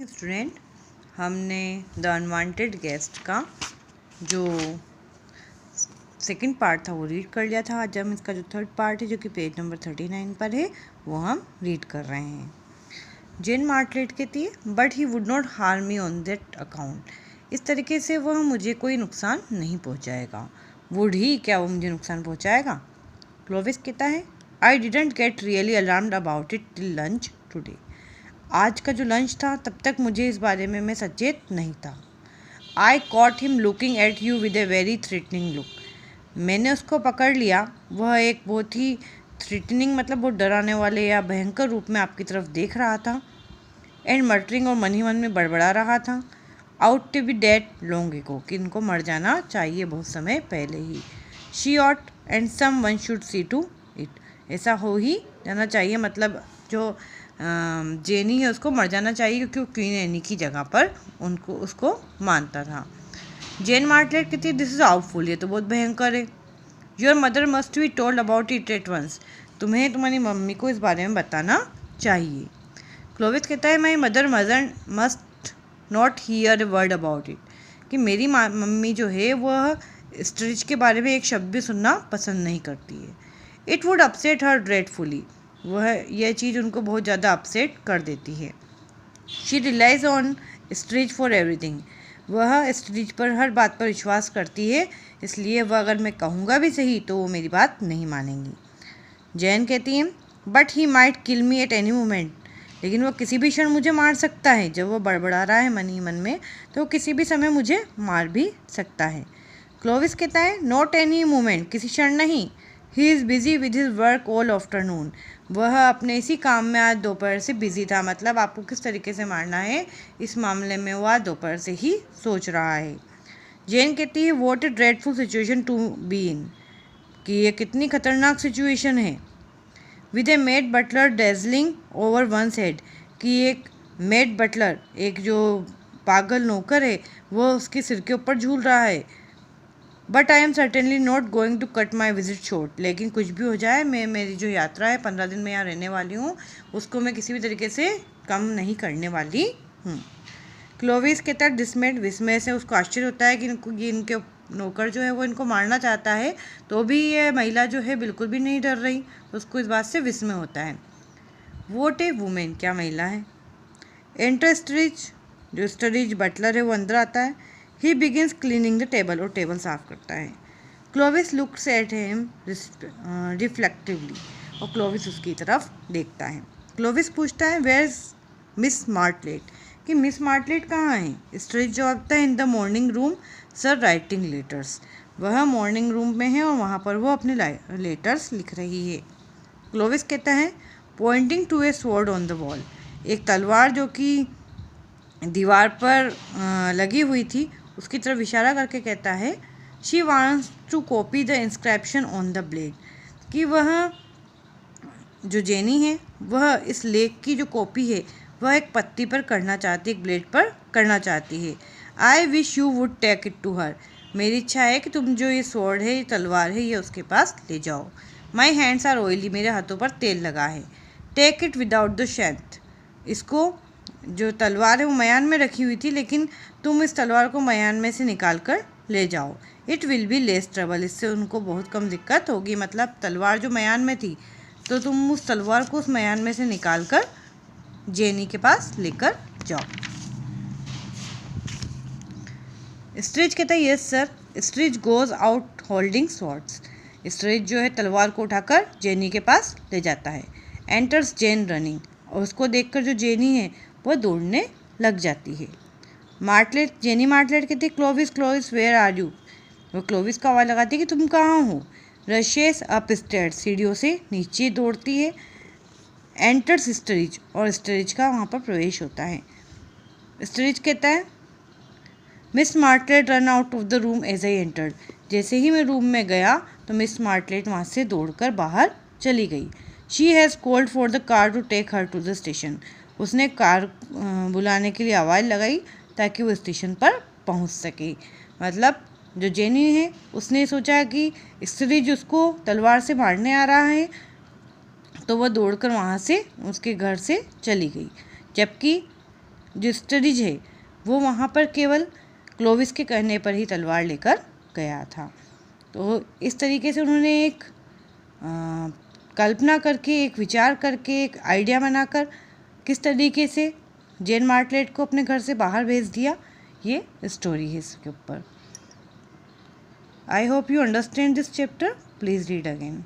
Student, हमने the unwanted guest का जो सेकंड पार्ट था वो रीड कर लिया था। आज हम इसका जो थर्ड पार्ट है जो कि पेज नंबर 39 पर है वो हम रीड कर रहे हैं। जेन मार्टलेट कहती है but he would not harm me on that account. इस तरीके से वह मुझे कोई नुकसान नहीं पहुंचाएगा। वुड ही, क्या वो मुझे नुकसान पहुंचाएगा? क्लोविस कहता है I didn't get really alarmed about it till lunch today. आज का जो लंच था तब तक मुझे इस बारे में मैं सचेत नहीं था। आई cot him looking at you with a very threatening look. मैंने उसको पकड़ लिया, वह एक बहुत ही थ्रेटनिंग मतलब बहुत डराने वाले या भयंकर रूप में आपकी तरफ देख रहा था। एंड मटरिंग, और मन ही मन में बड़बड़ा रहा था, out to be dead long ago, कि इनको मर जाना चाहिए बहुत समय पहले ही। She ought and someone should see to it. ऐसा हो ही जाना चाहिए, मतलब जो जेनी है उसको मर जाना चाहिए क्योंकि वो क्वीन एनी की जगह पर उसको मानता था। जेन मार्टलेट कहती है दिस इज़ आउटफुल, ये तो बहुत भयंकर है। Your mother must be told about it at once. तुम्हें तुम्हारी मम्मी को इस बारे में बताना चाहिए। क्लोविस कहता है my mother must not here a word about it, कि मेरी मम्मी जो है वह स्ट्रिच के बारे में एक शब्द भी सुनना पसंद नहीं करती है। It would upset her dreadfully, वह यह चीज़ उनको बहुत ज़्यादा अपसेट कर देती है। She relies on Stritch for everything, वह स्ट्रीच पर हर बात पर विश्वास करती है, इसलिए वह अगर मैं कहूँगा भी सही तो वो मेरी बात नहीं मानेंगी। जैन कहती है but he might kill me at any moment, लेकिन वह किसी भी क्षण मुझे मार सकता है। जब वो बड़बड़ा रहा है मन ही मन में तो वो किसी भी समय मुझे मार भी सकता है। क्लोविस कहता है नॉट एनी मोमेंट, किसी क्षण नहीं। He is busy with his work all afternoon, वह अपने इसी काम में आज दोपहर से बिजी था। मतलब आपको किस तरीके से मारना है इस मामले में वो आज दोपहर से ही सोच रहा है। जेन कहती है what a dreadful situation to be in, कि ये कितनी खतरनाक सिचुएशन है। With a maid butler dazzling over once head, कि एक मेड बटलर, एक जो पागल नौकर है, वह उसके सिर के ऊपर झूल रहा है। But I am certainly not going to cut my visit short, लेकिन कुछ भी हो जाए मैं मेरी जो यात्रा है 15 दिन में यहाँ रहने वाली हूँ उसको मैं किसी भी तरीके से कम नहीं करने वाली हूँ। क्लोविस के तहत डिसमेड, विस्मय से उसको आश्चर्य होता है कि इनके नौकर जो है वो इनको मारना चाहता है, तो भी ये महिला जो है बिल्कुल भी नहीं डर रही, तो उसको इस बात से विस्मय होता है। वोट ए वुमेन, क्या महिला है। एंटर स्ट्रिच, जो स्टडीज बटलर है वो अंदर आता है। ही बिगिंस क्लीनिंग द टेबल, और टेबल साफ करता है। क्लोविस लुक्स एट हिम रिफ्लेक्टिवली, और क्लोविस उसकी तरफ देखता है। क्लोविस पूछता है वेयर इज मिस मार्टलेट, कि मिस मार्टलेट कहाँ है। स्ट्रिच जवाब है in the morning room sir writing letters, वह मॉर्निंग रूम में है और वहाँ पर वो अपने लेटर्स लिख रही है। क्लोविस कहता है pointing to a sword on the wall, एक तलवार जो कि दीवार पर लगी हुई थी उसकी तरफ इशारा करके कहता है she wants to copy the inscription on the blade, कि वह जो जेनी है वह इस लेख की जो कॉपी है वह एक पत्ती पर करना चाहती है, एक ब्लेड पर करना चाहती है। I wish you would take it to her, मेरी इच्छा है कि तुम जो ये स्वॉर्ड है, ये तलवार है, ये उसके पास ले जाओ। माई हैंड्स आर ऑयली, मेरे हाथों पर तेल लगा है। टेक इट विदाउट द शेंथ, इसको जो तलवार है वो मयान में रखी हुई थी, लेकिन तुम इस तलवार को मयान में से निकाल कर ले जाओ। It will be less trouble, इससे उनको बहुत कम दिक्कत होगी। मतलब तलवार जो मयान में थी तो तुम उस तलवार को उस मयान में से निकाल कर जेनी के पास लेकर जाओ। स्ट्रिच कहता है yes sir. स्ट्रिच goes out holding swords, स्ट्रिच जो है तलवार को उठाकर जेनी के पास ले जाता है। एंटर्स जेन रनिंग, और उसको देखकर जो जेनी है वह दौड़ने लग जाती है। जेनी मार्टलेट कहती है क्लोविस वेयर आर यू, वो क्लोविस का आवाज़ लगाती है कि तुम कहाँ हो। रशेस अप स्टेयर्स, सीढ़ियों से नीचे दौड़ती है। एंटर्स स्ट्रिच, और स्ट्रिच का वहाँ पर प्रवेश होता है। स्ट्रिच कहता है Miss Martlett run out of the room as I entered, जैसे ही मैं रूम में गया तो मिस मार्टलेट वहाँ से दौड़कर बाहर चली गई। She has called for the car to take her to the station, उसने कार बुलाने के लिए आवाज़ लगाई ताकि वो स्टेशन पर पहुँच सके। मतलब जो जेनी है उसने सोचा कि स्त्रीज उसको तलवार से मारने आ रहा है, तो वह दौड़कर वहाँ से उसके घर से चली गई। जबकि जो स्टडीज है वो वहाँ पर केवल क्लोविस के कहने पर ही तलवार लेकर गया था। तो इस तरीके से उन्होंने एक कल्पना करके, एक विचार करके, एक आइडिया बनाकर किस तरीके से जेन मार्टलेट को अपने घर से बाहर भेज दिया, ये स्टोरी है इसके ऊपर। I hope you understand this chapter. Please read again.